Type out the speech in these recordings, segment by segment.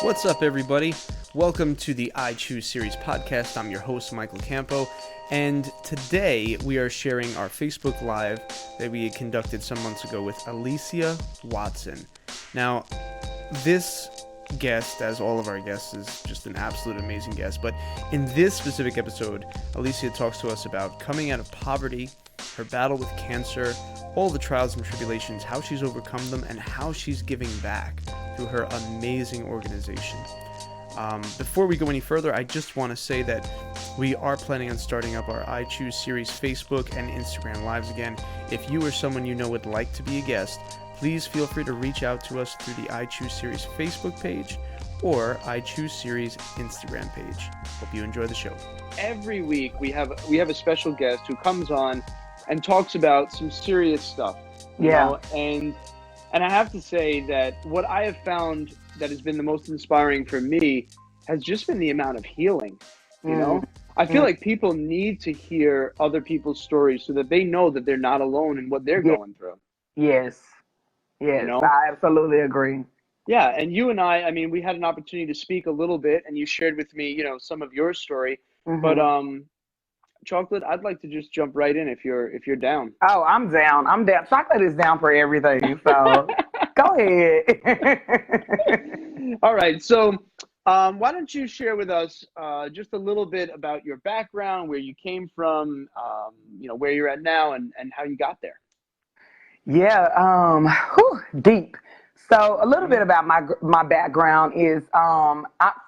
What's up, everybody? Welcome to the iChooseSeries podcast. I'm your host, Michael Campo, and today we are sharing our Facebook Live that we conducted some months ago with Aelicia Watson. Now, this guest, as all of our guests, is just an absolute amazing guest, but in this specific episode, Aelicia talks to us about coming out of poverty, her battle with cancer, all the trials and tribulations, how she's overcome them, and how she's giving back through her amazing organization. Before we go any further, I just want to say that we are planning on starting up our iChooseSeries Facebook and Instagram Lives again. If you or someone you know would like to be a guest, please feel free to reach out to us through the iChooseSeries Facebook page or iChooseSeries Instagram page. Hope you enjoy the show. Every week we have a special guest who comes on and talks about some serious stuff. You know? And I have to say that what I have found that has been the most inspiring for me has just been the amount of healing. You know, I feel like people need to hear other people's stories so that they know that they're not alone in what they're going through. Yes, You know? I absolutely agree. Yeah, and you and I mean, we had an opportunity to speak a little bit, and you shared with me, you know, some of your story. But Chocolate, I'd like to just jump right in if you're down. Oh, I'm down. Chocolate is down for everything. So go ahead. All right. So why don't you share with us just a little bit about your background, where you came from, you know, where you're at now, and how you got there. Yeah. Deep. So a little bit about my background is,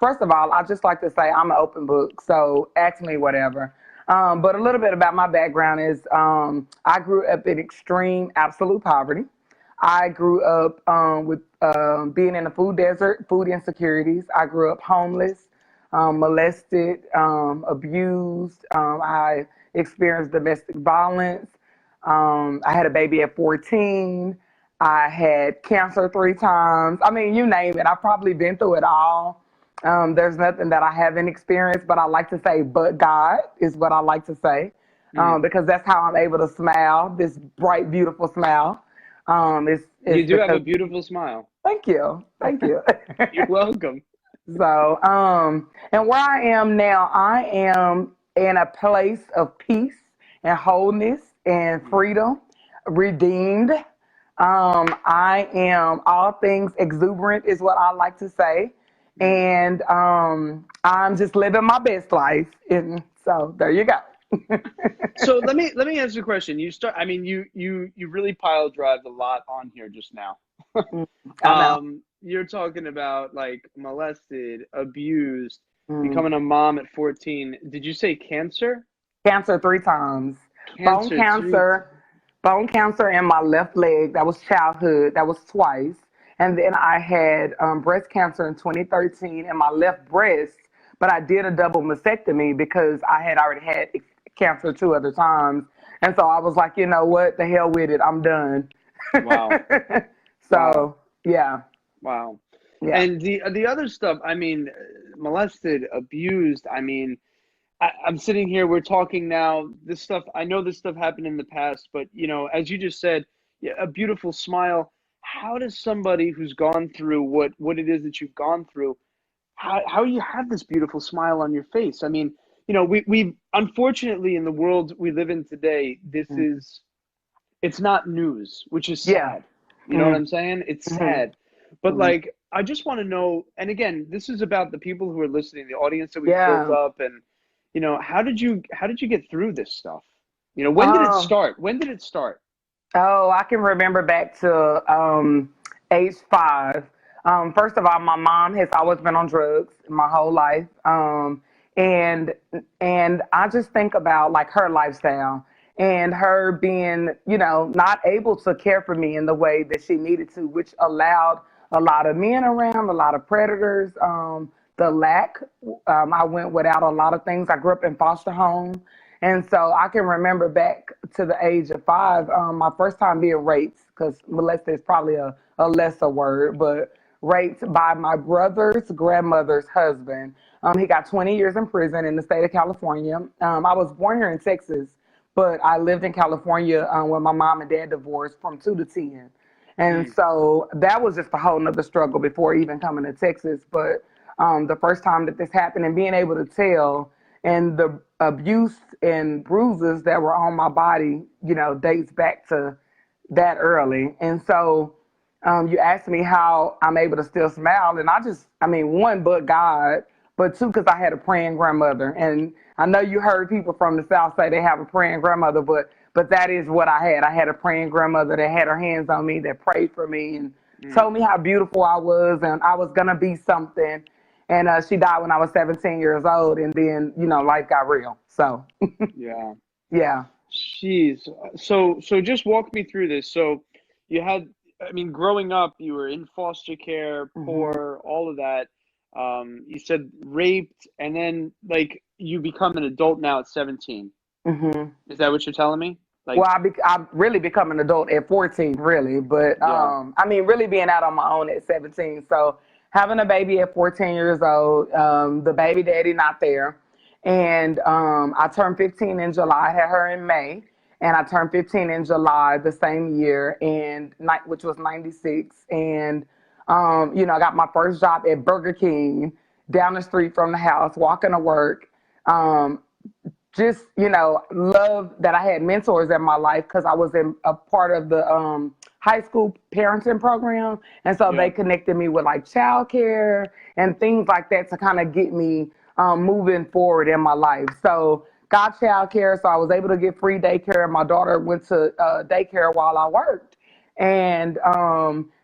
first of all, I just like to say I'm an open book. So ask me whatever. But a little bit about my background is I grew up in extreme, absolute poverty. I grew up with being in the food desert, food insecurities. I grew up homeless, molested, abused. I experienced domestic violence. I had a baby at 14. I had cancer 3 times. I mean, you name it. I've probably been through it all. There's nothing that I haven't experienced, but I like to say, but God is what I like to say, because that's how I'm able to smile, this bright, beautiful smile. You do have a beautiful smile. Thank you. Thank you. You're welcome. So, and where I am now, I am in a place of peace and wholeness and freedom, redeemed. I am all things exuberant is what I like to say. And I'm just living my best life, and so there you go. So let me ask you a question. You really pile drived a lot on here just now. You're talking about like molested, abused, becoming a mom at 14. Did you say cancer? Cancer 3 times. Bone cancer in my left leg. That was childhood. That was twice. And then I had breast cancer in 2013 in my left breast, but I did a double mastectomy because I had already had cancer 2 other times. And so I was like, you know what, the hell with it, I'm done. Wow. So, yeah. Wow. Yeah. And the other stuff, I mean, molested, abused, I mean, I'm sitting here, we're talking now, this stuff, I know this stuff happened in the past, but, you know, as you just said, a beautiful smile. How does somebody who's gone through what it is that you've gone through, how you have this beautiful smile on your face? I mean, you know, we unfortunately in the world we live in today, it's not news, which is sad. You know what I'm saying? It's sad. But like, I just want to know, and again, this is about the people who are listening, the audience that we built up, and you know, how did you get through this stuff? You know, when did it start? When did it start? Oh, I can remember back to age 5. First of all, my mom has always been on drugs my whole life. And I just think about like her lifestyle and her being, you know, not able to care for me in the way that she needed to, which allowed a lot of men around, a lot of predators, the lack. I went without a lot of things. I grew up in foster home. And so I can remember back to the age of 5, my first time being raped, because molested is probably a lesser word, but raped by my brother's grandmother's husband. He got 20 years in prison in the state of California. I was born here in Texas, but I lived in California when my mom and dad divorced from 2 to 10. And so that was just a whole nother struggle before even coming to Texas. But the first time that this happened and being able to tell, and the abuse and bruises that were on my body, dates back to that early. And so you asked me how I'm able to still smile. And one, but God, but two, because I had a praying grandmother. And I know you heard people from the South say they have a praying grandmother, but that is what I had. I had a praying grandmother that had her hands on me, that prayed for me and told me how beautiful I was and I was going to be something. And she died when I was 17 years old. And then, life got real. So, Yeah. yeah. Jeez. So just walk me through this. So you had, growing up, you were in foster care, poor, all of that. You said raped, and then like you become an adult now at 17. Is that what you're telling me? Like, well, I really become an adult at 14, really. But, really being out on my own at 17. So having a baby at 14 years old, the baby daddy not there. And I turned 15 in July. I had her in May. And I turned 15 in July the same year, which was 96. And, I got my first job at Burger King down the street from the house, walking to work. Just, love that I had mentors in my life because I was in a part of the high school parenting program. And so they connected me with like childcare and things like that to kind of get me moving forward in my life. So got childcare, so I was able to get free daycare. My daughter went to daycare while I worked. And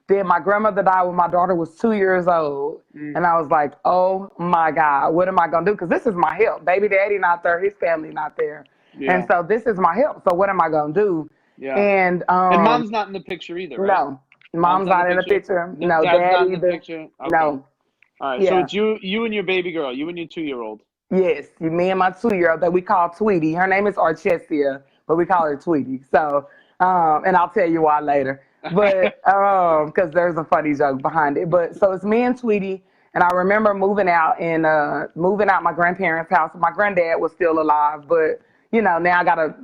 then my grandmother died when my daughter was 2 years old. And I was like, oh my God, what am I going to do? Because this is my help. Baby daddy not there, his family not there. And so this is my help. So what am I going to do? yeah. And mom's not in the picture either, right? No. Mom's not in the picture. No, dad's dad not in either. the picture. Okay. No. All right. So it's you and your baby girl, you and your 2-year-old. Yes, me and my 2-year-old that we call Tweety. Her name is Archesia, but we call her Tweety. So, and I'll tell you why later. But because there's a funny joke behind it. But so it's me and Tweety, and I remember moving out my grandparents' house. My granddad was still alive, but now I gotta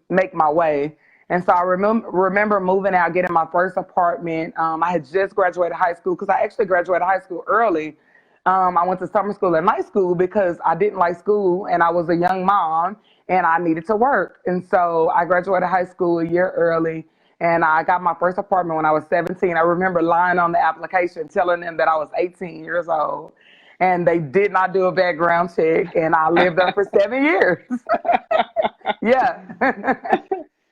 make my way. And so I remember moving out, getting my first apartment. I had just graduated high school because I actually graduated high school early. I went to summer school and night school because I didn't like school and I was a young mom and I needed to work. And so I graduated high school a year early and I got my first apartment when I was 17. I remember lying on the application telling them that I was 18 years old and they did not do a background check and I lived there for 7 years. Yeah.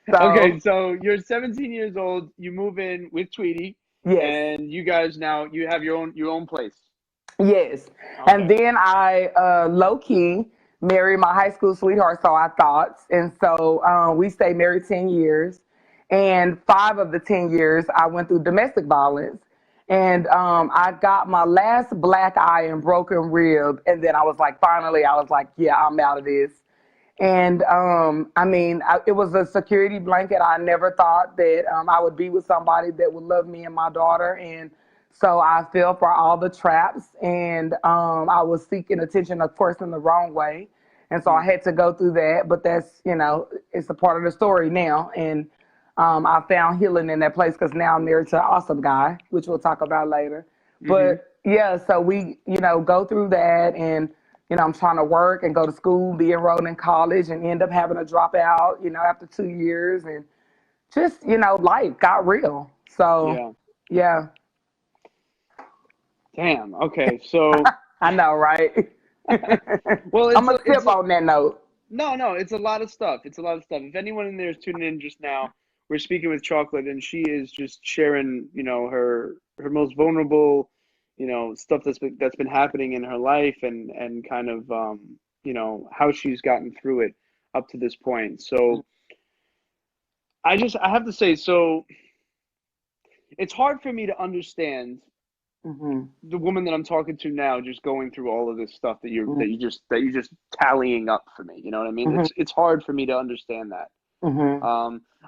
Okay, so you're 17 years old, you move in with Tweety. Yes. And you guys now, you have your own place. Yes. Okay. And then I low-key married my high school sweetheart, so I thought. And so we stayed married 10 years. And 5 of the 10 years, I went through domestic violence. And I got my last black eye and broken rib. And then finally, yeah, I'm out of this. And it was a security blanket. I never thought that I would be with somebody that would love me and my daughter. And so I fell for all the traps, and I was seeking attention, of course, in the wrong way. And so I had to go through that, but that's, it's a part of the story now. And I found healing in that place because now I'm married to an awesome guy, which we'll talk about later. But yeah, so we, go through that and, I'm trying to work and go to school, be enrolled in college and end up having to drop out, after 2 years and just, life got real. So, yeah. Damn. Okay. So I know, right? Well, I'm gonna skip on that note. No, it's a lot of stuff. If anyone in there is tuning in just now, we're speaking with Chocolate, and she is just sharing, her most vulnerable, stuff that's been happening in her life, and kind of, how she's gotten through it up to this point. So I have to say, so it's hard for me to understand the woman that I'm talking to now, just going through all of this stuff that you're just tallying up for me. You know what I mean? It's hard for me to understand that.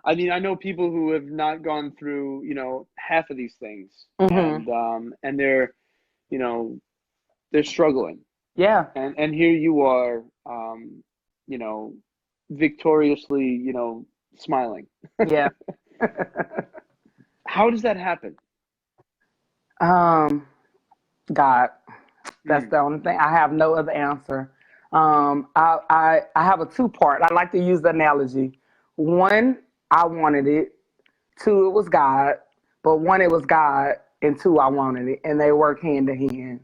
I know people who have not gone through, half of these things, and they're, they're struggling. Yeah. And here you are, victoriously, smiling. Yeah. How does that happen? God, that's the only thing. I have no other answer. I have a two-part. I like to use the analogy. One, I wanted it. Two, it was God. But one, it was God, and two, I wanted it, and they work hand in hand.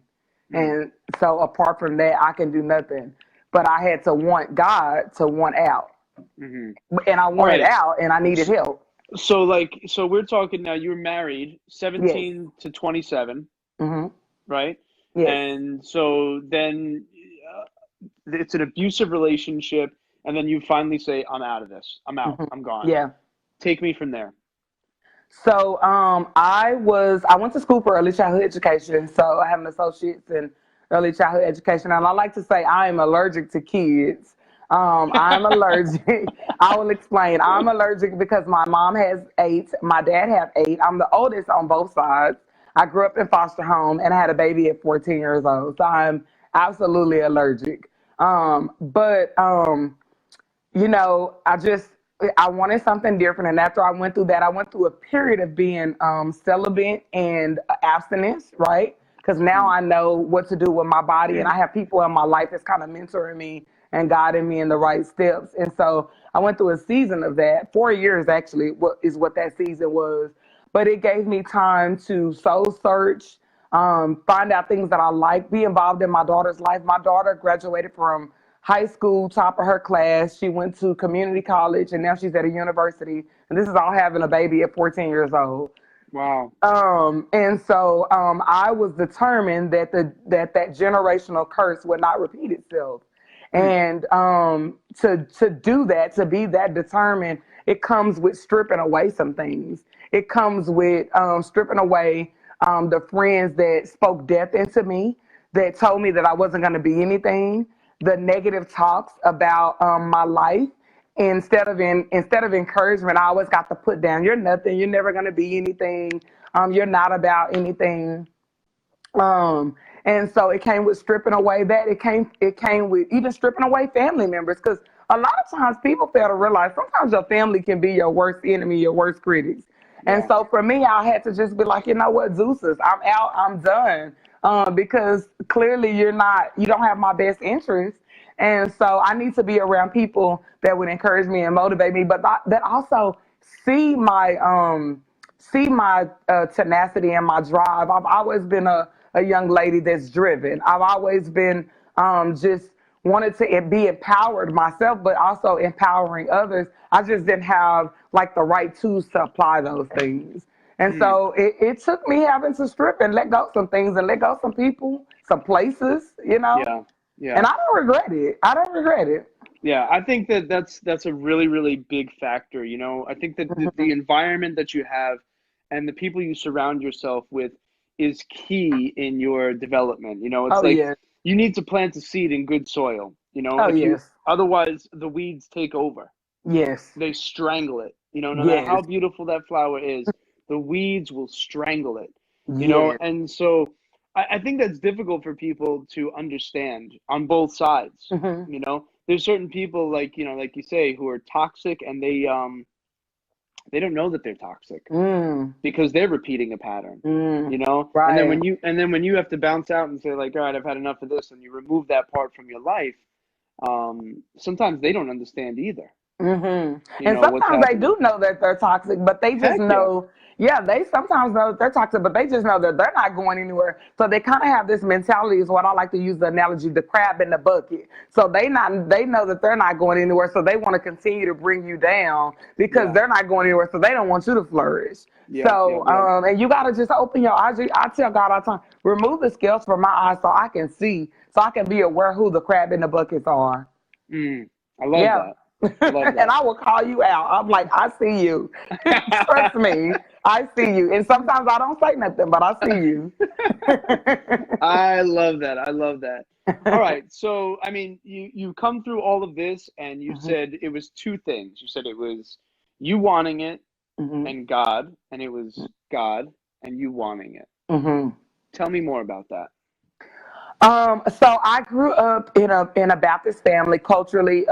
And so, apart from that, I can do nothing. But I had to want God to want out, and I wanted out, and I needed help. So we're talking now. You were married, 17 to 27, right? Yes. And so then it's an abusive relationship, and then you finally say, "I'm out of this. I'm out. I'm gone." Yeah. Take me from there. So I went to school for early childhood education. So I have an associate's in early childhood education, and I like to say I am allergic to kids. I'm allergic. I will explain. I'm allergic because my mom has 8, my dad have 8. I'm the oldest on both sides. I grew up in foster home and I had a baby at 14 years old. So I'm absolutely allergic. But you know, I wanted something different. And after I went through that, I went through a period of being celibate and abstinence, right? Because now I know what to do with my body, and I have people in my life that's kind of mentoring me and guiding me in the right steps. And so I went through a season of that. 4 years actually is what that season was. But it gave me time to soul search, find out things that I like, be involved in my daughter's life. My daughter graduated from high school, top of her class. She went to community college, and now she's at a university. And this is all having a baby at 14 years old. Wow. And so I was determined that that generational curse would not repeat itself. And to do that, to be that determined, it comes with stripping away some things. It comes with stripping away the friends that spoke death into me, that told me that I wasn't going to be anything, the negative talks about my life. Instead of encouragement, I always got to put down, you're nothing, you're never going to be anything, you're not about anything. And so it came with stripping away that. It came with even stripping away family members, because a lot of times people fail to realize sometimes your family can be your worst enemy, your worst critics. Yeah. And so for me, I had to just be like, you know what, Zeus's, I'm out, I'm done. Because clearly you don't have my best interest. And so I need to be around people that would encourage me and motivate me, but that also see my tenacity and my drive. I've always been a young lady that's driven. I've always been just wanted to be empowered myself, but also empowering others. I just didn't have like the right tools to apply those things. And so it took me having to strip and let go some things and let go some people, some places, you know? Yeah. Yeah. And I don't regret it. I don't regret it. Yeah, I think that's a really, really big factor. You know, I think that the environment that you have and the people you surround yourself with is key in your development. You know, it's you need to plant a seed in good soil. You know, otherwise the weeds take over. Yes. They strangle it. You know, no matter how beautiful that flower is, the weeds will strangle it. You know, and so I think that's difficult for people to understand on both sides. You know, there's certain people like you say, who are toxic, and they don't know that they're toxic because they're repeating a pattern. You know, right. and then when you have to bounce out and say like, all right, I've had enough of this, and you remove that part from your life, sometimes they don't understand either. And sometimes they do know that they're toxic, but they just know. Yeah, they sometimes know that they're toxic, but they just know that they're not going anywhere. So they kind of have this mentality, is what I like to use the analogy, the crab in the bucket. So they know that they're not going anywhere, so they want to continue to bring you down because they're not going anywhere, so they don't want you to flourish. And you got to just open your eyes. I tell God all the time, remove the scales from my eyes so I can see, so I can be aware who the crab in the buckets are. I love that. And I will call you out. I'm like, I see you. Trust me, I see you. And sometimes I don't say nothing, but I see you. I love that. I love that. All right. So, I mean, you come through all of this, and you said it was two things. You said it was you wanting it and God, and it was God and you wanting it. Tell me more about that. So I grew up in a Baptist family, culturally,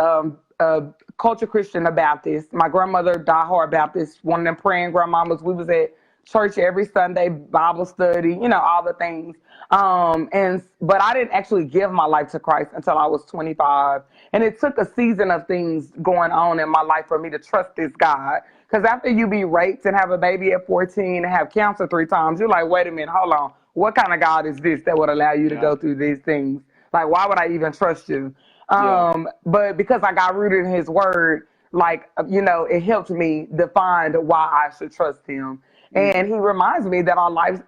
culture Christian Baptist. My grandmother, diehard Baptist, one of them praying grandmamas. We was at church every Sunday, Bible study, all the things. But I didn't actually give my life to Christ until I was 25. And it took a season of things going on in my life for me to trust this God. Because after you be raped and have a baby at 14 and have cancer 3 times, you're like, wait a minute, hold on. What kind of God is this that would allow you to go through these things? Like, why would I even trust you? But because I got rooted in his word, it helped me define why I should trust him. And he reminds me that our lives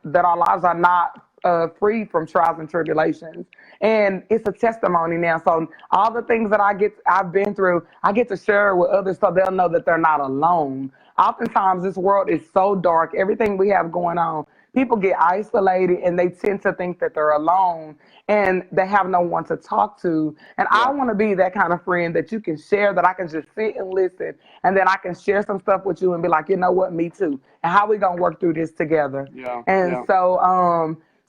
are not free from trials and tribulations. And it's a testimony now. So all the things that I've been through, I get to share with others so they'll know that they're not alone. Oftentimes this world is so dark, everything we have going on, people get isolated and they tend to think that they're alone and they have no one to talk to. And I want to be that kind of friend that you can share, that I can just sit and listen, and then I can share some stuff with you and be like, you know what, me too. And how we going to work through this together?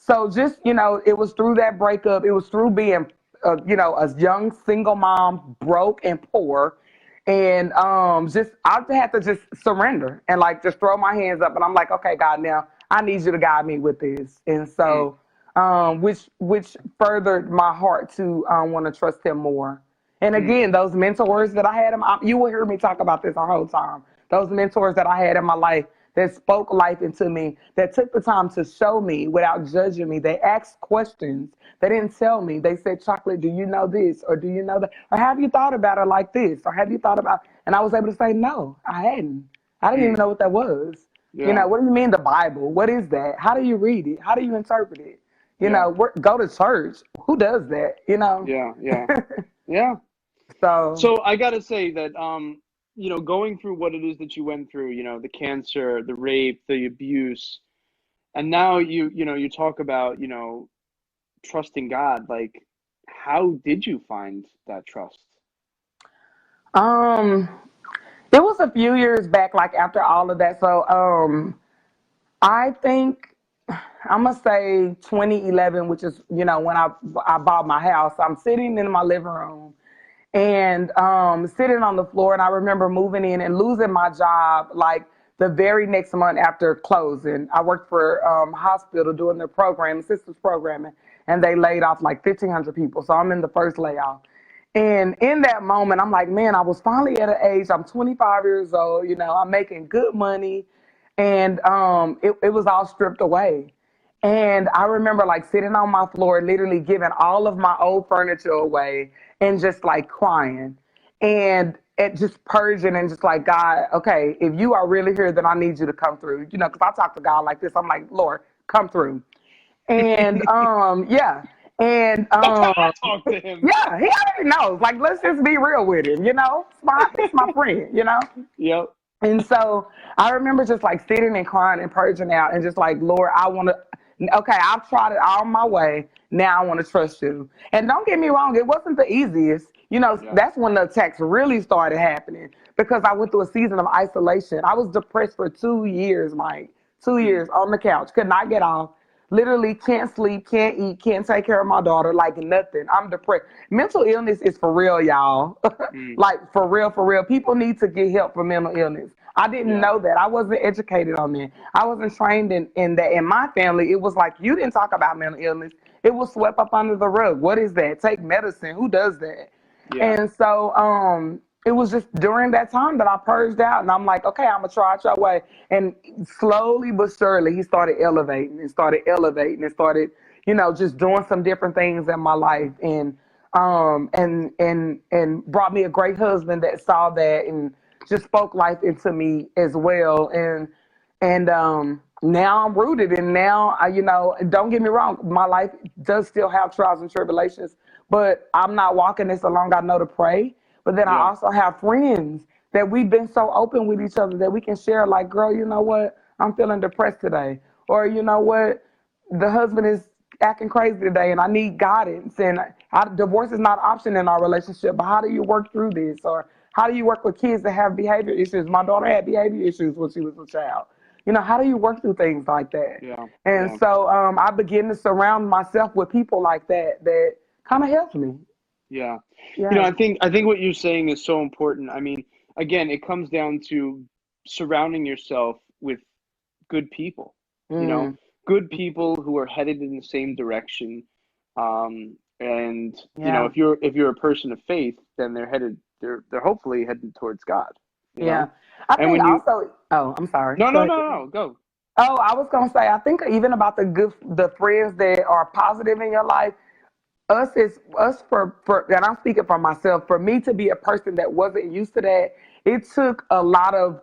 So just, it was through that breakup. It was through being, a young single mom, broke and poor. And I had to just surrender and just throw my hands up. And I'm like, okay, God, now I need you to guide me with this. And so, which furthered my heart to want to trust him more. And again, those mentors that I had, you will hear me talk about this our whole time. Those mentors that I had in my life that spoke life into me, that took the time to show me without judging me. They asked questions. They didn't tell me. They said, Chocolate, do you know this? Or do you know that? Or have you thought about it like this? Or have you thought about, and I was able to say, no, I hadn't. I didn't even know what that was. What do you mean the Bible? What is that? How do you read it? How do you interpret it? Go to church. Who does that? Yeah. So I got to say that, going through what it is that you went through, the cancer, the rape, the abuse, and now you talk about, trusting God. Like, how did you find that trust? It was a few years back, after all of that. So, I think I'm gonna say 2011, which is, when I bought my house. I'm sitting in my living room and sitting on the floor, and I remember moving in and losing my job the very next month after closing. I worked for a hospital doing their program, systems programming, and they laid off 1,500 people. So I'm in the first layoff. And in that moment, I'm like, man, I was finally at an age, I'm 25 years old, I'm making good money, and it was all stripped away. And I remember sitting on my floor, literally giving all of my old furniture away and just crying and just purging and just God, okay, if you are really here, then I need you to come through, because I talk to God like this. I'm like, Lord, come through. And And that's how I talk to him. Yeah, he already knows. Let's just be real with him, It's my friend, Yep. And so I remember just sitting and crying and purging out and just Lord, I've tried it all my way. Now I want to trust you. And don't get me wrong, it wasn't the easiest. That's when the attacks really started happening, because I went through a season of isolation. I was depressed for 2 years, Mike. 2 years on the couch, could not get off. Literally can't sleep, can't eat, can't take care of my daughter, nothing. I'm depressed. Mental illness is for real, y'all. For real. People need to get help for mental illness. I didn't know that. I wasn't educated on that. I wasn't trained in that. In my family, it was you didn't talk about mental illness. It was swept up under the rug. What is that? Take medicine. Who does that? Yeah. And so it was just during that time that I purged out, and I'm like, okay, I'm going to try it your way. And slowly but surely, he started elevating and started, just doing some different things in my life. And brought me a great husband that saw that and just spoke life into me as well. And now I'm rooted, and now don't get me wrong, my life does still have trials and tribulations, but I'm not walking this alone. I know to pray. But then I also have friends that we've been so open with each other that we can share, girl, you know what? I'm feeling depressed today. Or, you know what? The husband is acting crazy today and I need guidance. And divorce is not an option in our relationship, but how do you work through this? Or how do you work with kids that have behavior issues? My daughter had behavior issues when she was a child. How do you work through things like that? Yeah. And so I begin to surround myself with people like that kind of helps me. Yeah. I think what you're saying is so important. I mean, again, it comes down to surrounding yourself with good people, you know, good people who are headed in the same direction. And you know, if you're a person of faith, then they're hopefully heading towards God, you know? I and think when you, also, oh, I'm sorry. no, go. Oh, I was gonna say, I think even about the friends that are positive in your life, and I'm speaking for myself, for me to be a person that wasn't used to that, it took a lot of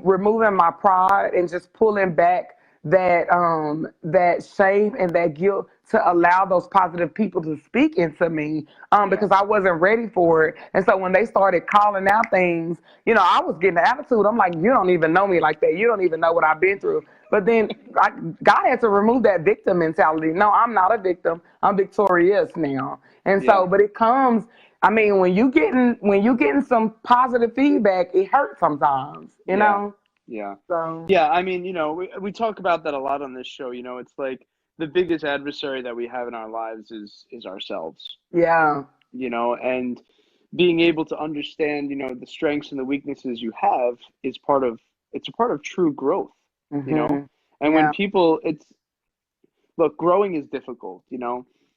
removing my pride and just pulling back that shame and that guilt to allow those positive people to speak into me, because I wasn't ready for it. And so when they started calling out things, I was getting the attitude. I'm like, you don't even know me like that. You don't even know what I've been through. But then God had to remove that victim mentality. No, I'm not a victim. I'm victorious now. And so, but it comes, I mean, when you getting some positive feedback, it hurts sometimes, you know? Yeah. So yeah, I mean, we talk about that a lot on this show. It's like the biggest adversary that we have in our lives is ourselves. Yeah. And being able to understand, the strengths and the weaknesses you have is it's a part of true growth, And when people, look, growing is difficult,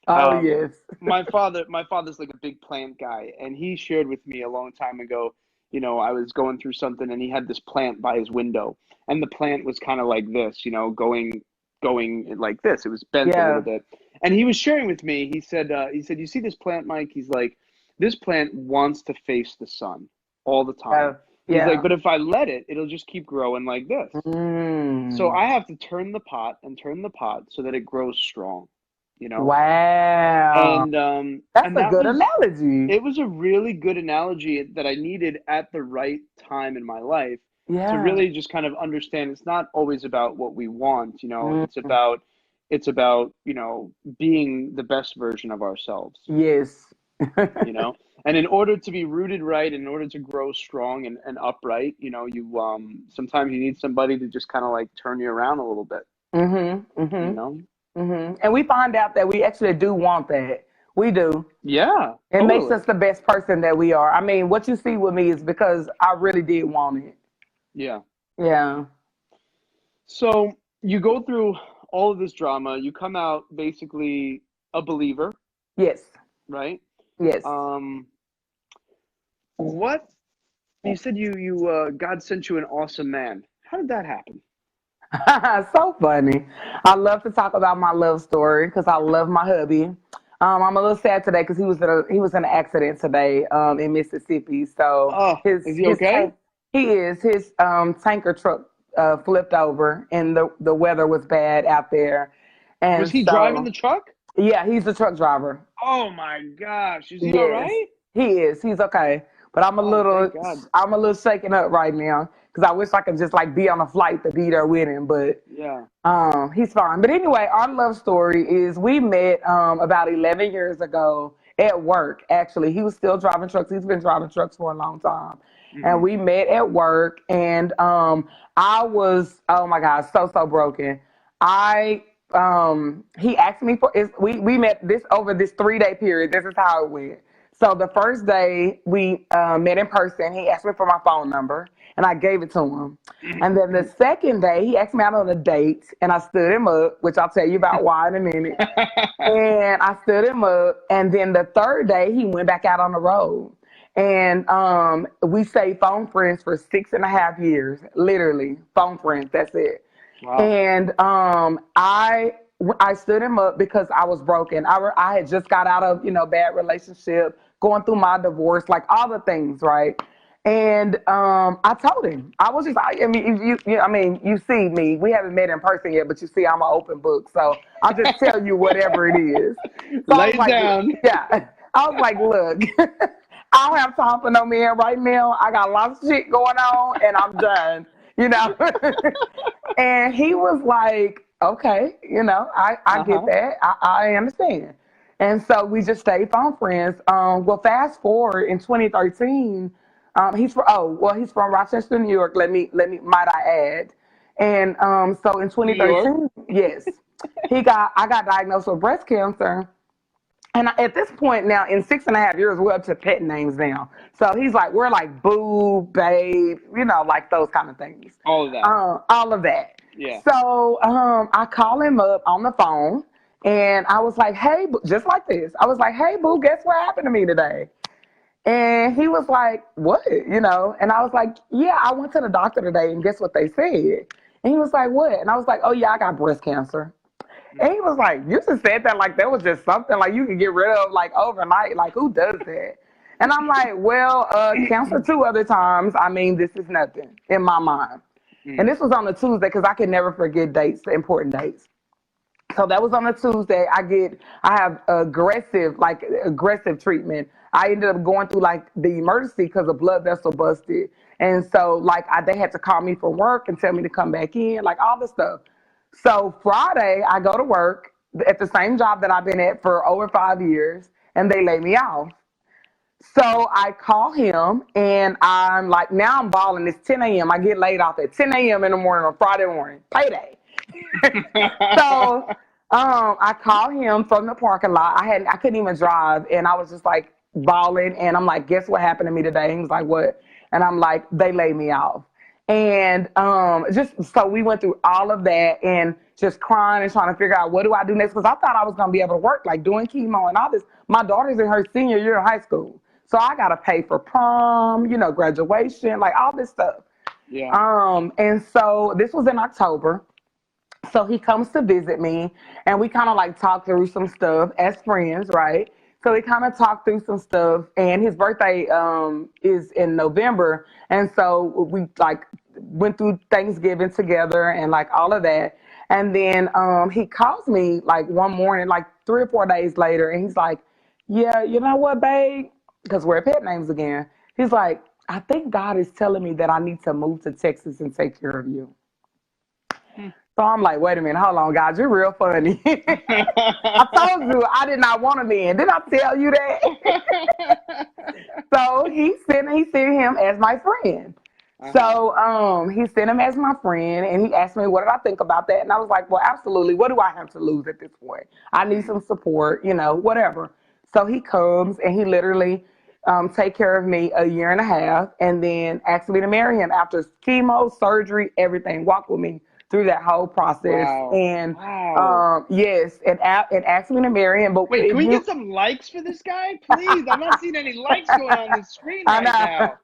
Oh, yes. my father's like a big plant guy, and he shared with me a long time ago, I was going through something and he had this plant by his window, and the plant was kind of like this, going like this. It was bent a little bit. And he was sharing with me, he said, you see this plant, Mike? He's like, this plant wants to face the sun all the time. He's like, but if I let it, it'll just keep growing like this. So I have to turn the pot so that it grows strong, Wow. And that's a good analogy. It was a really good analogy that I needed at the right time in my life to really just kind of understand it's not always about what we want, it's about, being the best version of ourselves. Yes. And in order to be rooted right, in order to grow strong and upright, you sometimes you need somebody to just kind of like turn you around a little bit. And we find out that we actually do want that. We do. Yeah. It makes us the best person that we are. I mean, what you see with me is because I really did want it. Yeah. Yeah. So you go through all of this drama. You come out basically a believer. Yes. Right? Yes. What you said you God sent you an awesome man. How did that happen? So funny. I love to talk about my love story because I love my hubby. I'm a little sad today because he was in an accident today in Mississippi. So is he okay? He is. His tanker truck flipped over, and the weather was bad out there. And was he driving the truck? Yeah, he's the truck driver. Oh my gosh, is he all right? He is. He's okay. But I'm a little shaken up right now because I wish I could just like be on a flight to be there with him. But he's fine. But anyway, our love story is we met about 11 years ago at work. Actually, he was still driving trucks. He's been driving trucks for a long time. And we met at work, and I was, oh my God, so broken. He asked me we met this over this 3-day period. This is how it went. So the first day we met in person, he asked me for my phone number, and I gave it to him. And then the second day, he asked me out on a date, and I stood him up, which I'll tell you about why in a minute. And I stood him up, and then the third day, he went back out on the road. And we stayed phone friends for 6.5 years, literally phone friends. That's it. Wow. And I stood him up because I was broken. I had just got out of bad relationship, going through my divorce, like all the things, right? And I told him. I was just, I mean, you see me. We haven't met in person yet, but you see, I'm an open book, so I'll just tell you whatever it is. So lay it down. Yeah, I was like, look. I don't have time for no man right now. I got lots of shit going on, and I'm done, And he was like, okay, I get that. I understand. And so we just stayed phone friends. Well, fast forward in 2013, he's from Rochester, New York. Might I add. And so in 2013, yes, I got diagnosed with breast cancer. And at this point now, in 6.5 years, we're up to pet names now. So he's like, we're like boo, babe, like those kind of things. All of that. All of that. Yeah. So I call him up on the phone, and I was like, hey, just like this. I was like, hey, boo, guess what happened to me today? And he was like, what? And I was like, yeah, I went to the doctor today, and guess what they said? And he was like, what? And I was like, oh, yeah, I got breast cancer. And he was like, you just said that like that was just something like you could get rid of like overnight. Like, who does that? And I'm like, well, cancer 2 other times. I mean, this is nothing in my mind. And this was on a Tuesday because I could never forget dates, the important dates. So that was on a Tuesday. I have aggressive treatment. I ended up going through like the emergency because a blood vessel busted. And so like they had to call me for work and tell me to come back in, like all this stuff. So Friday, I go to work at the same job that I've been at for over 5 years, and they lay me off. So I call him, and I'm like, now I'm balling. It's 10 a.m. I get laid off at 10 a.m. in the morning on Friday morning, payday. So I call him from the parking lot. I couldn't even drive, and I was just like balling, and I'm like, guess what happened to me today? He was like, what? And I'm like, they laid me off. And just so we went through all of that and just crying and trying to figure out what do I do next, because I thought I was going to be able to work, like doing chemo and all this. My daughter's in her senior year of high school, so I got to pay for prom, graduation, like all this stuff. Yeah. And so this was in October. So he comes to visit me, and we kind of like talk through some stuff as friends, right? So we kind of talked through some stuff, and his birthday is in November, and so we like went through Thanksgiving together and like all of that. And then he calls me like one morning, like 3 or 4 days later, and he's like, yeah, you know what, babe? Because we're at pet names again. He's like, I think God is telling me that I need to move to Texas and take care of you. So I'm like, wait a minute, hold on, God, you're real funny. I told you I did not want him in. Did I tell you that? So he sent him as my friend. So he sent him as my friend, and he asked me what did I think about that, and I was like, well, absolutely. What do I have to lose at this point? I need some support, whatever. So he comes, and he literally take care of me a year and a half, and then asked me to marry him after chemo, surgery, everything. Walk with me through that whole process. Wow. And wow. yes, and asked me to marry him. But wait, can we get some likes for this guy, please? I'm not seeing any likes going on the screen right now.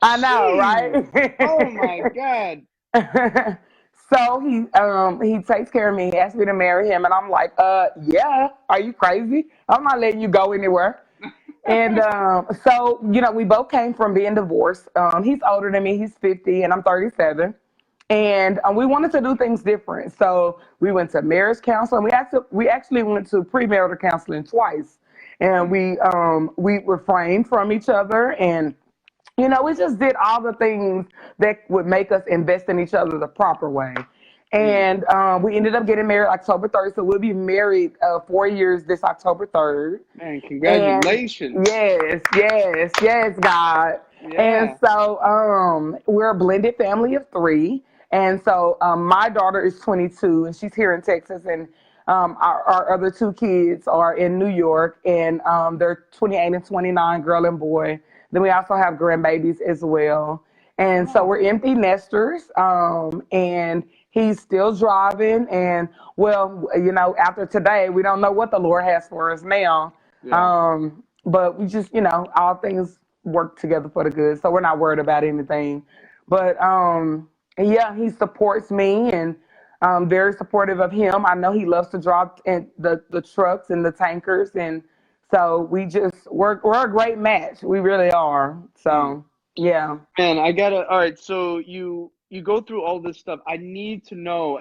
I know, right? Oh my God. So he takes care of me. He asked me to marry him, and I'm like, yeah. Are you crazy? I'm not letting you go anywhere. And so we both came from being divorced. He's older than me. He's 50, and I'm 37. And we wanted to do things different. So we went to marriage counseling. We actually went to premarital counseling twice. And we refrained from each other. And, we just did all the things that would make us invest in each other the proper way. And we ended up getting married October 3rd. So we'll be married 4 years this October 3rd. Man, congratulations. And yes, God. Yeah. And so we're a blended family of 3. And so my daughter is 22, and she's here in Texas, and our other 2 kids are in New York, and they're 28 and 29, girl and boy. Then we also have grandbabies as well. And so we're empty nesters, and he's still driving. And, well, after today, we don't know what the Lord has for us now. Yeah. But we just, all things work together for the good. So we're not worried about anything. But, yeah, he supports me, and I'm very supportive of him. I know he loves to drive in the trucks and the tankers. And so we're a great match. We really are. So, yeah. Man, all right. So you go through all this stuff. I need to know.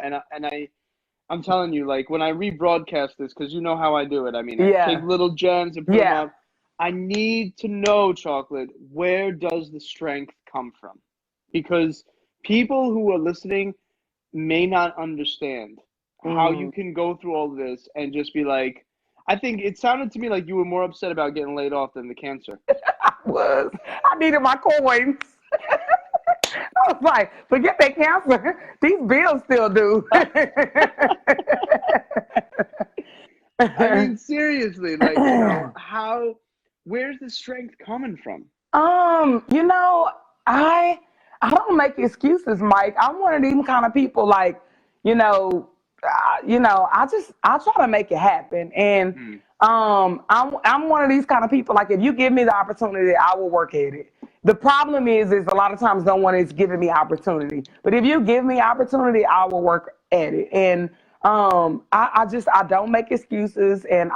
I'm telling you, like when I rebroadcast this, cause you know how I do it. I mean, I take little gems and put them up. I need to know, Chocolate, where does the strength come from? Because people who are listening may not understand how you can go through all this and just be like, I think it sounded to me like you were more upset about getting laid off than the cancer. I was. I needed my coins. I was like, forget that cancer. These bills still do. I mean, seriously, like, where's the strength coming from? You know, I I don't make excuses, Mike. I'm one of these kind of people, like, you know, I try to make it happen, and I'm one of these kind of people. Like, if you give me the opportunity, I will work at it. The problem is a lot of times no one is giving me opportunity. But if you give me opportunity, I will work at it. And I don't make excuses, and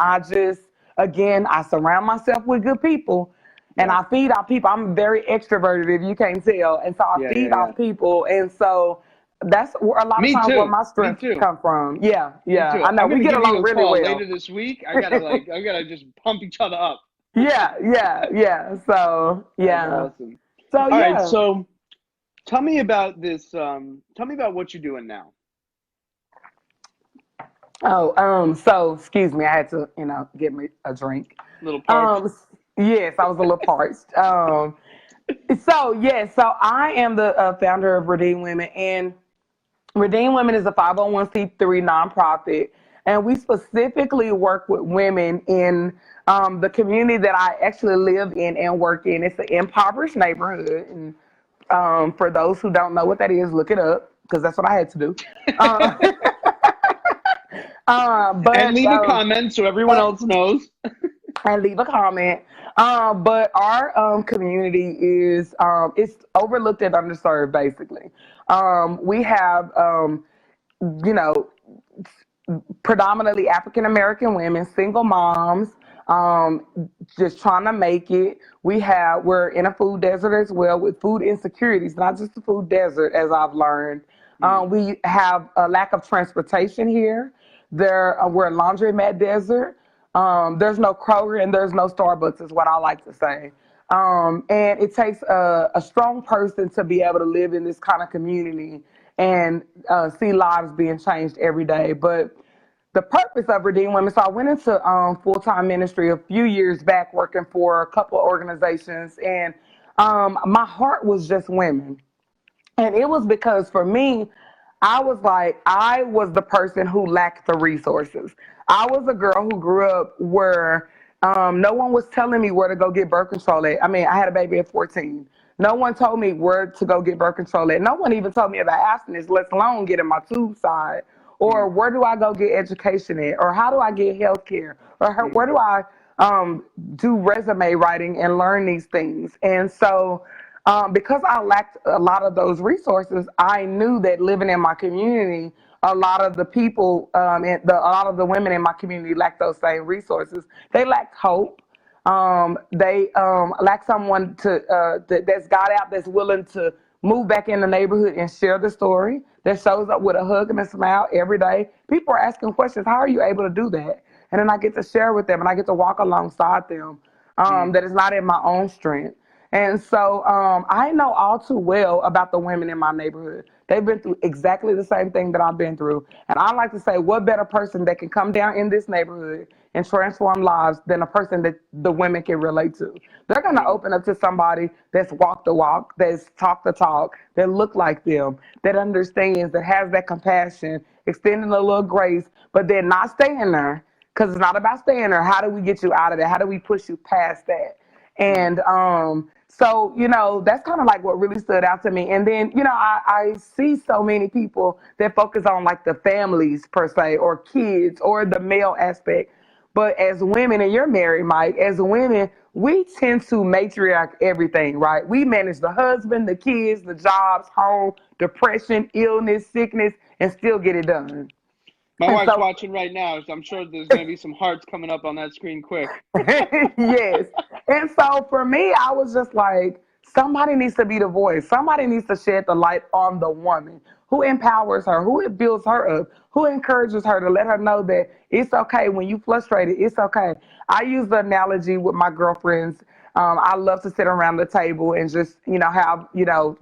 again, I surround myself with good people. And Yeah. I feed off people. I'm very extroverted, if you can't tell. And so I feed off people. And so that's where, a lot of Me times, where too. my Me strengths too. come from. Yeah, Me yeah. too. I know. I'm We gonna get give you along a really call well. later this week. I gotta just pump each other up. Yeah, yeah, yeah. So, That's yeah. awesome. So, All right, yeah. so tell me about this. Tell me about what you're doing now. Oh, so excuse me, I had to, get me a drink. A little parched. Yes, I was a little parched. So I am the founder of Redeem Women, and Redeem Women is a 501c3 nonprofit, and we specifically work with women in the community that I actually live in and work in. It's an impoverished neighborhood, and for those who don't know what that is, look it up because that's what I had to do. Uh, And but leave a comment so everyone else knows. and leave a comment. But our community is it's overlooked and underserved. Basically, we have you know predominantly African American women, single moms, um, just trying to make it. We're in a food desert as well, with food insecurities, not just a food desert, as I've learned. We have a lack of transportation here. We're a laundromat desert. There's no Kroger and there's no Starbucks, is what I like to say. And it takes a strong person to be able to live in this kind of community and see lives being changed every day. But the purpose of Redeem Women, so I went into full-time ministry a few years back, working for a couple of organizations, and my heart was just women. And it was because for me, I was the person who lacked the resources. I was a girl who grew up where no one was telling me where to go get birth control at. I mean, I had a baby at 14. No one told me where to go get birth control at. No one even told me about abstinence, let alone getting my tube side. Or where do I go get education at? Or how do I get health care? Or where do I do resume writing and learn these things? And so because I lacked a lot of those resources, I knew that living in my community, a lot of the people, a lot of the women in my community lacked those same resources. They lacked hope. They lack someone that's got out, that's willing to move back in the neighborhood and share the story, that shows up with a hug and a smile every day. People are asking questions, how are you able to do that? And then I get to share with them, and I get to walk alongside them. That is not in my own strength. And so I know all too well about the women in my neighborhood. They've been through exactly the same thing that I've been through. And I like to say, what better person that can come down in this neighborhood and transform lives than a person that the women can relate to? They're going to open up to somebody that's walked the walk, that's talked the talk, that look like them, that understands, that has that compassion, extending a little grace, but then not staying there. Because it's not about staying there. How do we get you out of that? How do we push you past that? And so, that's kind of like what really stood out to me. And then, I see so many people that focus on like the families per se, or kids, or the male aspect. But as women, and you're married, Mike, as women, we tend to matriarch everything, right? We manage the husband, the kids, the jobs, home, depression, illness, sickness, and still get it done. My And wife's so, watching right now, so I'm sure there's going to be some hearts coming up on that screen quick. yes. And so for me, I was just like, somebody needs to be the voice. Somebody needs to shed the light on the woman, who empowers her, who builds her up, who encourages her to let her know that it's okay when you frustrated. It's okay. I use the analogy with my girlfriends. I love to sit around the table and just, have,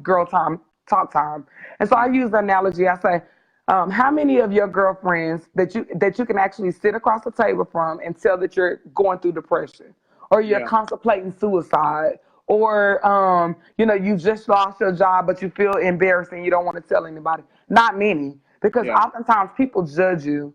girl time, talk time. And so I use the analogy. I say, how many of your girlfriends that you can actually sit across the table from and tell that you're going through depression, or you're contemplating suicide, or you just lost your job but you feel embarrassed and you don't want to tell anybody? Not many, because oftentimes people judge you.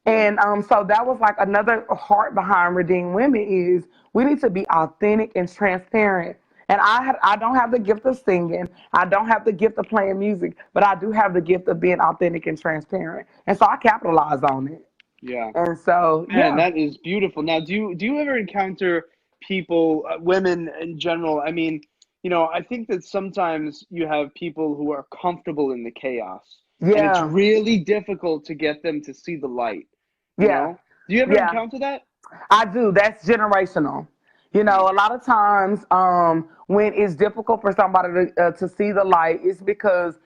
And so that was like another heart behind Redeemed Women is we need to be authentic and transparent. And I don't have the gift of singing. I don't have the gift of playing music, but I do have the gift of being authentic and transparent. And so I capitalize on it. Yeah. And so, Man, yeah. that is beautiful. Now, do you ever encounter people, women in general? I mean, I think that sometimes you have people who are comfortable in the chaos, and it's Yeah. really difficult to get them to see the light, Yeah. Do you ever Yeah. encounter that? I do. That's generational. Mm. A lot of times when it's difficult for somebody to see the light, it's because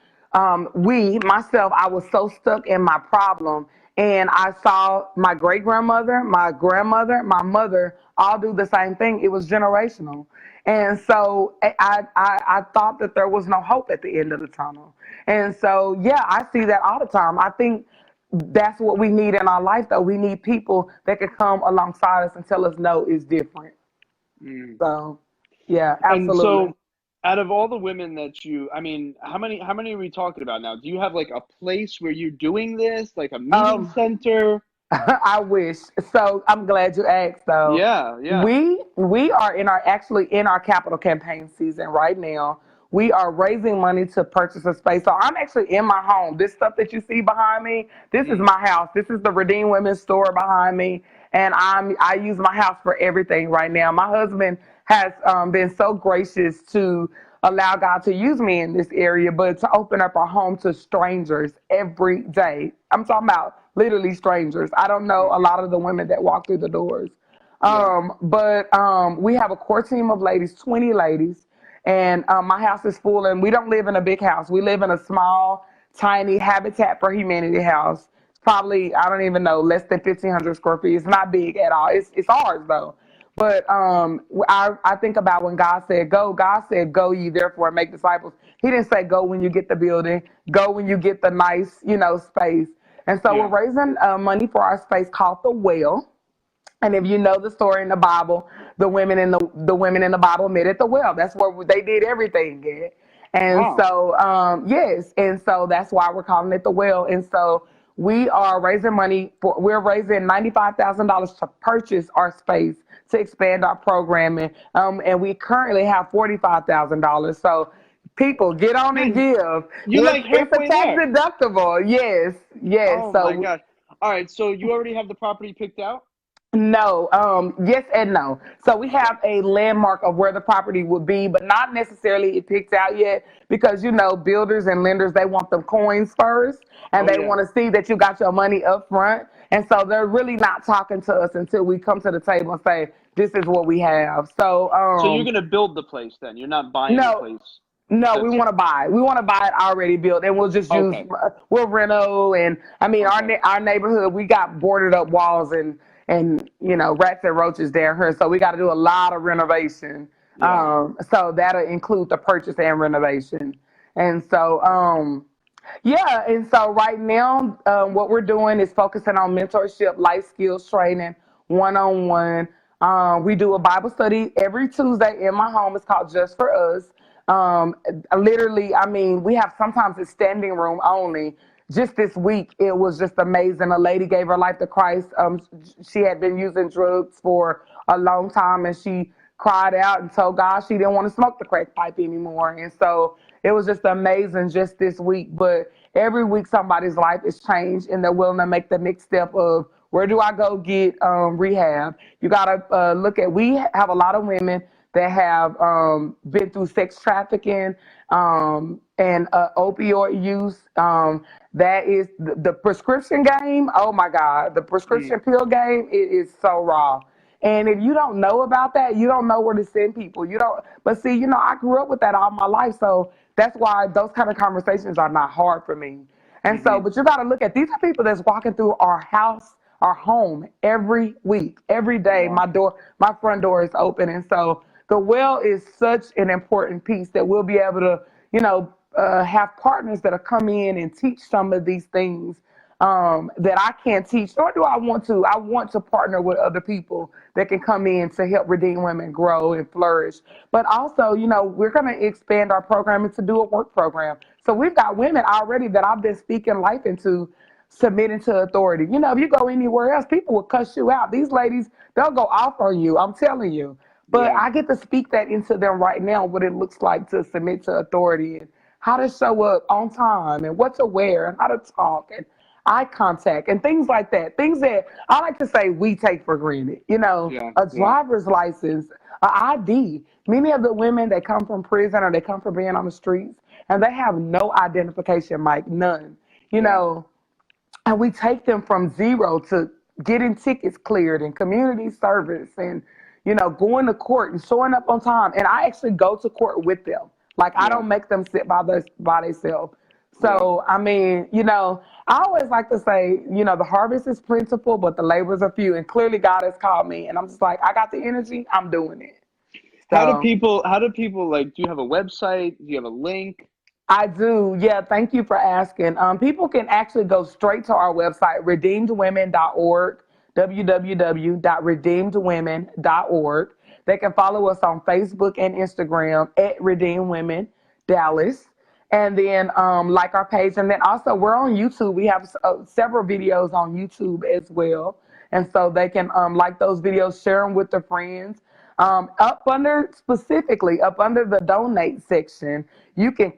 myself, I was so stuck in my problem. And I saw my great grandmother, my grandmother, my mother all do the same thing. It was generational. And so I thought that there was no hope at the end of the tunnel. And so, yeah, I see that all the time. I think that's what we need in our life, though. We need people that can come alongside us and tell us no, it's different. Mm. So, yeah, And absolutely. so, out of all the women that I mean, how many are we talking about now? Do you have like a place where you're doing this, like a meeting Um, center? I wish. So I'm glad you asked. Though Yeah, yeah. we are actually in our capital campaign season right now. We are raising money to purchase a space. So I'm actually in my home. This stuff that you see behind me, this is Mm. my house. This is the Redeemed Women store behind me, and I use my house for everything right now. My husband has been so gracious to allow God to use me in this area, but to open up our home to strangers every day. I'm talking about literally strangers. I don't know a lot of the women that walk through the doors. Yeah. But we have a core team of ladies, 20 ladies, and my house is full, and we don't live in a big house. We live in a small, tiny Habitat for Humanity house. It's probably, I don't even know, less than 1,500 square feet. It's not big at all. It's ours, though. But I think about when God said go. God said go ye therefore and make disciples. He didn't say go when you get the building, go when you get the nice space. And so we're Yeah. raising money for our space called the Well. And if you know the story in the Bible, the women in the Bible met at the well. That's where they did everything at. And Wow. so yes, and so that's why we're calling it the well. And so we are raising money we're raising $95,000 to purchase our space to expand our programming. And we currently have $45,000. So people get on and Man, give. you're It's like it's a halfway tax there. deductible. Yes, yes. Oh my So gosh. All right, so you already have the property picked out? no, yes and no. So we Okay. have a landmark of where the property would be, but not necessarily it picked out yet because builders and lenders, they want them coins first and Oh they yeah. want to see that you got your money up front. And so they're really not talking to us until we come to the table and say, this is what we have. So So you're gonna build the place then. You're not buying the no, place. no, we That's want to buy. We want to buy it already built, and we'll just use okay. we'll reno. And I mean, Okay. our neighborhood, we got boarded up walls and rats and roaches down here, so we got to do a lot of renovation. Yeah. So that'll include the purchase and renovation. And so yeah, and so right now, what we're doing is focusing on mentorship, life skills training, one-on-one. We do a Bible study every Tuesday in my home. It's called Just for Us. Literally, I mean, we have sometimes it's standing room only. Just this week, it was just amazing. A lady gave her life to Christ. She had been using drugs for a long time, and she cried out and told God she didn't want to smoke the crack pipe anymore. And so it was just amazing just this week. But every week, somebody's life is changed, and they're willing to make the next step of where do I go get rehab? You got to look at, we have a lot of women that have been through sex trafficking and opioid use. That is the prescription game. Oh my God, the Mm. prescription pill game, it is so raw. And if you don't know about that, you don't know where to send people. You don't, but see, I grew up with that all my life. So that's why those kind of conversations are not hard for me. And so, Mm-hmm. but you got to look at these are people that's walking through our house, our home every week, every day. Wow. My front door is open. And so the well is such an important piece that we'll be able to, have partners that'll come in and teach some of these things that I can't teach, nor do I want to. I want to partner with other people that can come in to help Redeem Women grow and flourish. But also, we're going to expand our programming to do a work program. So we've got women already that I've been speaking life into submitting to authority. You know, if you go anywhere else, people will cuss you out. These ladies, they'll go off on you. I'm telling you. But Yeah. I get to speak that into them right now, what it looks like to submit to authority and how to show up on time and what to wear and how to talk and eye contact and things like that. Things that I like to say we take for granted. You know, Yeah. a Yeah. driver's license, a ID. Many of the women, they come from prison or they come from being on the streets and they have no identification, Mike, none. You Yeah. know, and we take them from zero to getting tickets cleared and community service and, you know, going to court and showing up on time. And I actually go to court with them. Like, I Yeah. don't make them sit by themselves. Yeah. So, I mean, you know, I always like to say, you know, the harvest is plentiful, but the labors are few. And clearly God has called me. And I'm just like, I got the energy. I'm doing it. So How do people like, do you have a website? Do you have a link? I do. Yeah, thank you for asking. People can actually go straight to our website, redeemedwomen.org, www.redeemedwomen.org. They can follow us on Facebook and Instagram at Redeemed Women Dallas. And then like our page. And then also we're on YouTube. We have several videos on YouTube as well. And so they can like those videos, share them with their friends. Specifically up under the donate section, you can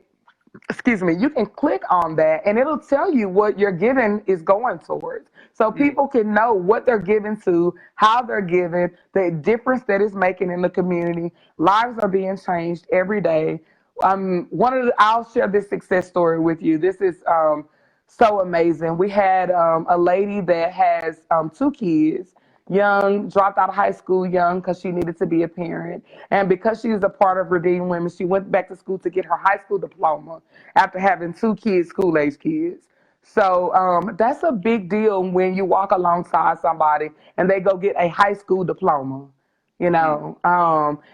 you can click on that and it'll tell you what your giving is going towards. So people can know what they're giving to, how they're giving, the difference that it's making in the community. Lives are being changed every day. I'll share this success story with you. This is so amazing. We had a lady that has two kids, young, dropped out of high school young because she needed to be a parent. And because she was a part of Redeemed Women, she went back to school to get her high school diploma after having two kids, school-age kids. So that's a big deal when you walk alongside somebody and they go get a high school diploma, you know.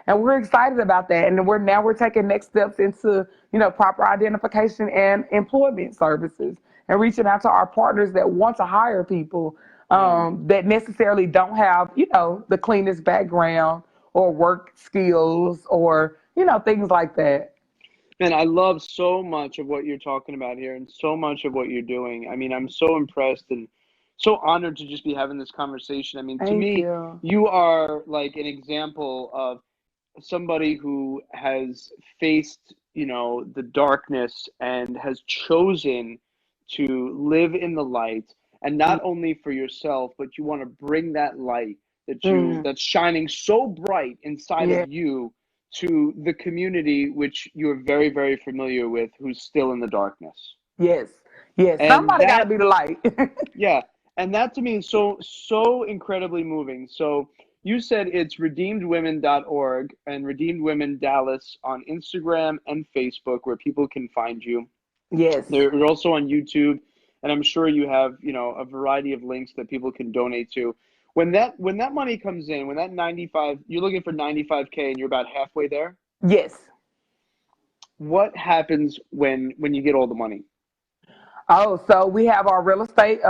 And we're excited about that. And we're taking next steps into, you know, proper identification and employment services and reaching out to our partners that want to hire people that necessarily don't have, you know, the cleanest background or work skills or, you know, things like that. Man, I love so much of what you're talking about here and so much of what you're doing. I mean, I'm so impressed and so honored to just be having this conversation. I mean, to Thank me, you. you are like an example of somebody who has faced, you know, the darkness and has chosen to live in the light, and not only for yourself, but you want to bring that light Mm-hmm. that's shining so bright inside of Yeah. you to the community which you're very, very familiar with, who's still in the darkness. Yes. Yes. And Somebody got to that, be the light. yeah, and that to me is so incredibly moving. So you said it's redeemedwomen.org and Redeemed Women Dallas on Instagram and Facebook, where people can find you. Yes. They're also on YouTube, and I'm sure you have, you know, a variety of links that people can donate to. When that money comes in, when that 95, you're looking for 95K and you're about halfway there. Yes. What happens when you get all the money? Oh, so we have our real estate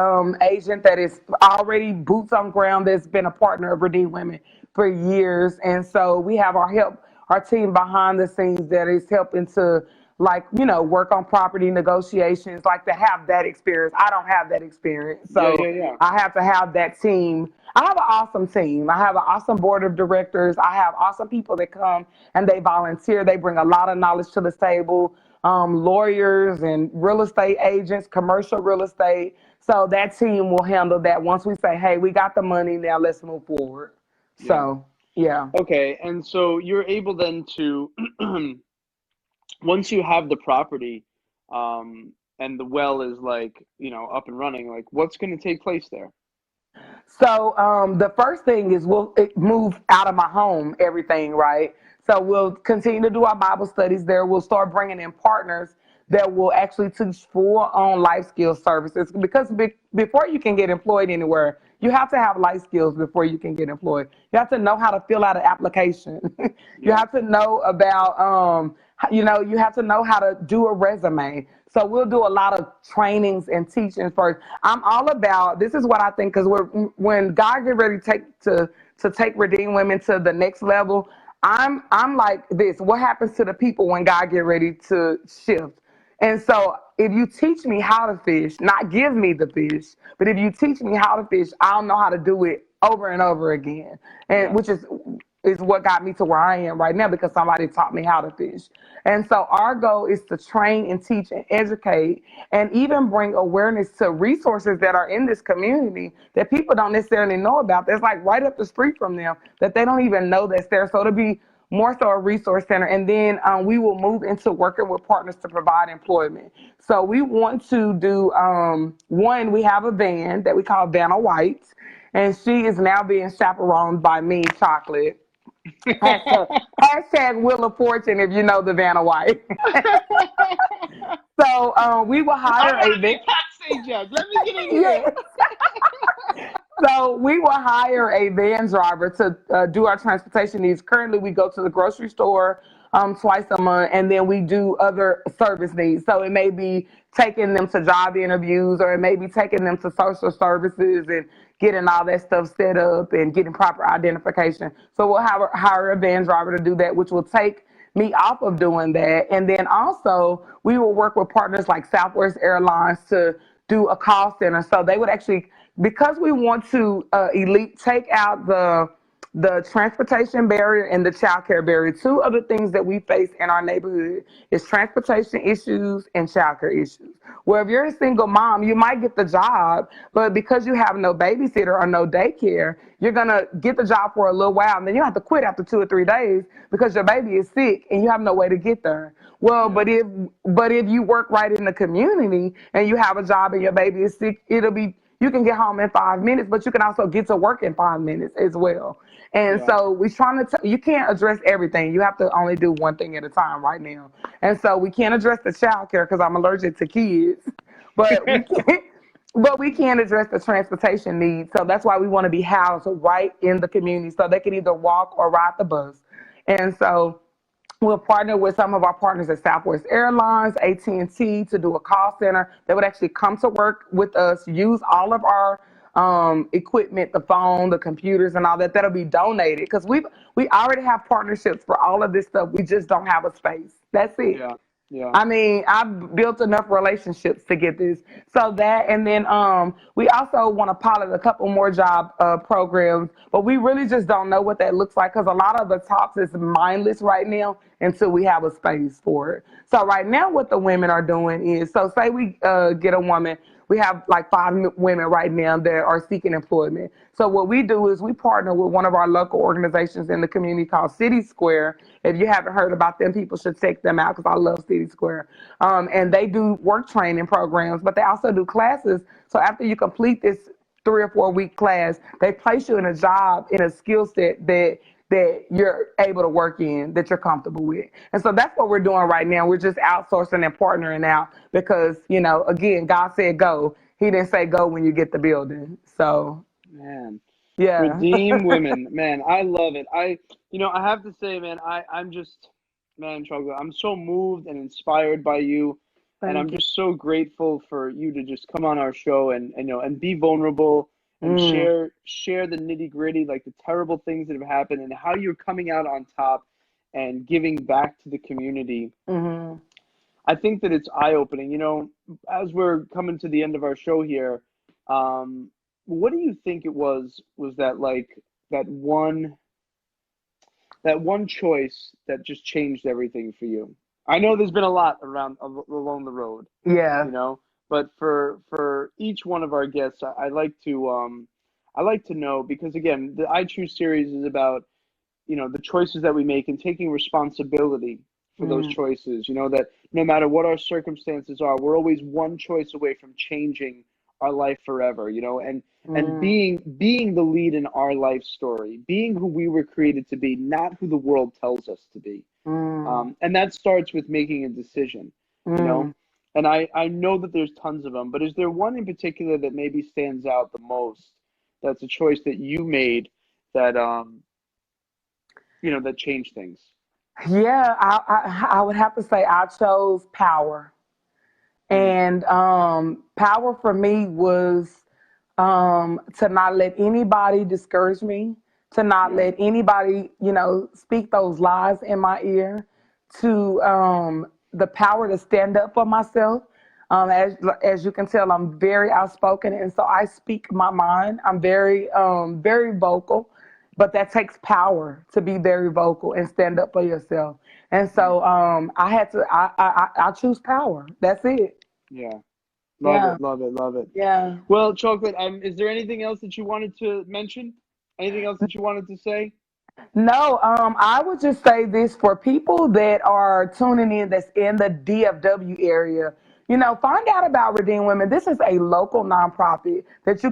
agent that is already boots on ground that's been a partner of Redeemed Women for years. And so we have our team behind the scenes that is helping to, like, you know, work on property negotiations, like to have that experience. I don't have that experience. Yeah, So yeah, yeah. I have to have that team. I have an awesome team. I have an awesome board of directors. I have awesome people that come and they volunteer. They bring a lot of knowledge to the table. Lawyers and real estate agents, commercial real estate. So that team will handle that once we say, hey, we got the money, now let's move forward. Yeah. So, yeah. Okay, and so you're able then to, once you have the property, and the well is like, you know, up and running, like what's going to take place there? So the first thing is we'll move out of my home, everything, right? So we'll continue to do our Bible studies there. We'll start bringing in partners that will actually teach full on life skills services because before you can get employed anywhere, you have to have life skills before you can get employed. You have to know how to fill out an application. You Yeah. have to know about, you have to know how to do a resume. So we'll do a lot of trainings and teachings first. I'm all about, this is what I think, because when God get ready to take Redeemed Women to the next level, I'm like this. What happens to the people when God get ready to shift? And so if you teach me how to fish, not give me the fish, but if you teach me how to fish, I'll know how to do it over and over again. And which is what got me to where I am right now, because somebody taught me how to fish. And so our goal is to train and teach and educate and even bring awareness to resources that are in this community that people don't necessarily know about. That's like right up the street from them that they don't even know that's there. So to be more so a resource center. And then we will move into working with partners to provide employment. So we want to do, one, we have a van that we call Vanna White, and she is now being chaperoned by me, Chocolate. Hashtag Wheel of Fortune, if you know the Vanna White. So we will hire a van. Let me get in here. So we will hire a van driver to do our transportation needs. Currently, we go to the grocery store twice a month, and then we do other service needs. So it may be taking them to job interviews, or it may be taking them to social services and getting all that stuff set up and getting proper identification. So we'll hire a van driver to do that, which will take me off of doing that. And then also we will work with partners like Southwest Airlines to do a call center. So they would actually, because we want to take out the transportation barrier and the child care barrier. Two of the things that we face in our neighborhood is transportation issues and child care issues. Where if you're a single mom, you might get the job, but because you have no babysitter or no daycare, you're going to get the job for a little while, and then you have to quit after 2 or 3 days because your baby is sick and you have no way to get there. Well, but if you work right in the community and you have a job and your baby is sick, you can get home in 5 minutes, but you can also get to work in 5 minutes as well. And so we're trying to, you can't address everything. You have to only do one thing at a time right now. And so we can't address the child care because I'm allergic to kids, but we can address the transportation needs. So that's why we want to be housed right in the community so they can either walk or ride the bus. And so we'll partner with some of our partners at Southwest Airlines, AT&T, to do a call center. They would actually come to work with us, use all of our equipment, the phone, the computers, and all that. That'll be donated because we already have partnerships for all of this stuff. We just don't have a space. That's it. Yeah. I mean, I've built enough relationships to get this. So that, and then we also want to pilot a couple more job programs, but we really just don't know what that looks like because a lot of the talks is mindless right now until we have a space for it. So right now what the women are doing is, so say we get a woman, we have like 5 women right now that are seeking employment. So what we do is we partner with one of our local organizations in the community called City Square. If you haven't heard about them, people should check them out because I love City Square. And they do work training programs, but they also do classes. So after you complete this 3 or 4 week class, they place you in a job, in a skill set that you're able to work in, that you're comfortable with. And so that's what we're doing right now. We're just outsourcing and partnering out because, again, God said go. He didn't say go when you get the building. So, man, yeah. Redeem Women, man, I love it. I have to say, man, I'm just, man, Chocolate, I'm so moved and inspired by you. And I'm just so grateful for you to just come on our show and be vulnerable and share the nitty gritty, like the terrible things that have happened and how you're coming out on top and giving back to the community. Mm-hmm. I think that it's eye opening. As we're coming to the end of our show here, what do you think it was that like that one choice that just changed everything for you? I know there's been a lot along the road. Yeah. But for each one of our guests, I like to know, because again, the I Choose series is about the choices that we make and taking responsibility for those choices. That no matter what our circumstances are, we're always one choice away from changing our life forever. And being the lead in our life story, being who we were created to be, not who the world tells us to be. And that starts with making a decision. And I know that there's tons of them, but is there one in particular that maybe stands out the most? That's a choice that you made that that changed things. Yeah, I would have to say I chose power, and power for me was to not let anybody discourage me, to not let anybody speak those lies in my ear, to the power to stand up for myself. As you can tell, I'm very outspoken, and so I speak my mind. I'm very vocal, but that takes power to be very vocal and stand up for yourself. And so I had to. I choose power. That's it. Yeah. Yeah. Love it. Yeah. Well, Chocolate, is there anything else that you wanted to mention? Anything else that you wanted to say? No, I would just say this for people that are tuning in that's in the DFW area. Find out about Redeem Women. This is a local nonprofit that you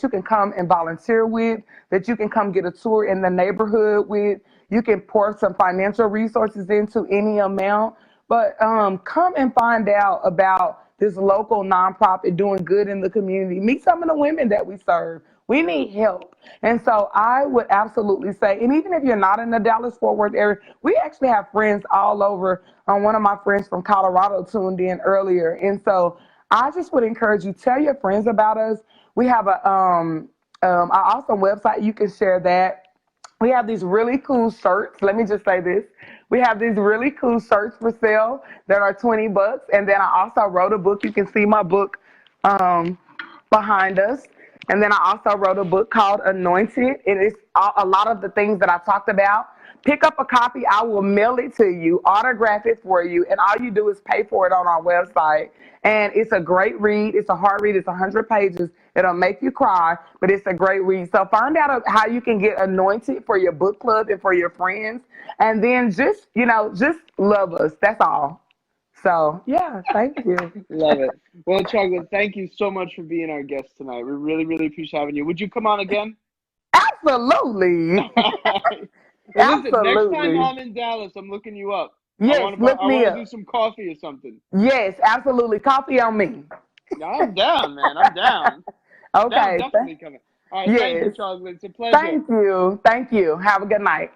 can come and volunteer with, that you can come get a tour in the neighborhood with. You can pour some financial resources into any amount, but come and find out about this local nonprofit doing good in the community. Meet some of the women that we serve. We need help. And so I would absolutely say, and even if you're not in the Dallas-Fort Worth area, we actually have friends all over. One of my friends from Colorado tuned in earlier. And so I just would encourage you, tell your friends about us. We have our awesome website. You can share that. We have these really cool shirts. Let me just say this. We have these really cool shirts for sale that are $20. And then I also wrote a book. You can see my book behind us. And then I also wrote a book called Anointed. It is a lot of the things that I talked about. Pick up a copy. I will mail it to you, autograph it for you, and all you do is pay for it on our website. And it's a great read. It's a hard read. It's 100 pages. It'll make you cry, but it's a great read. So find out how you can get anointed for your book club and for your friends. And then just love us. That's all. So, yeah, thank you. Love it. Well, Chocolate, thank you so much for being our guest tonight. We really, really appreciate having you. Would you come on again? Absolutely. Well, listen, next time I'm in Dallas, I'm looking you up. Yes, I want to do some coffee or something. Yes, absolutely. Coffee on me. I'm down, man. I'm down. Okay. Definitely coming. All right, Thank you, Chocolate. It's a pleasure. Thank you. Have a good night.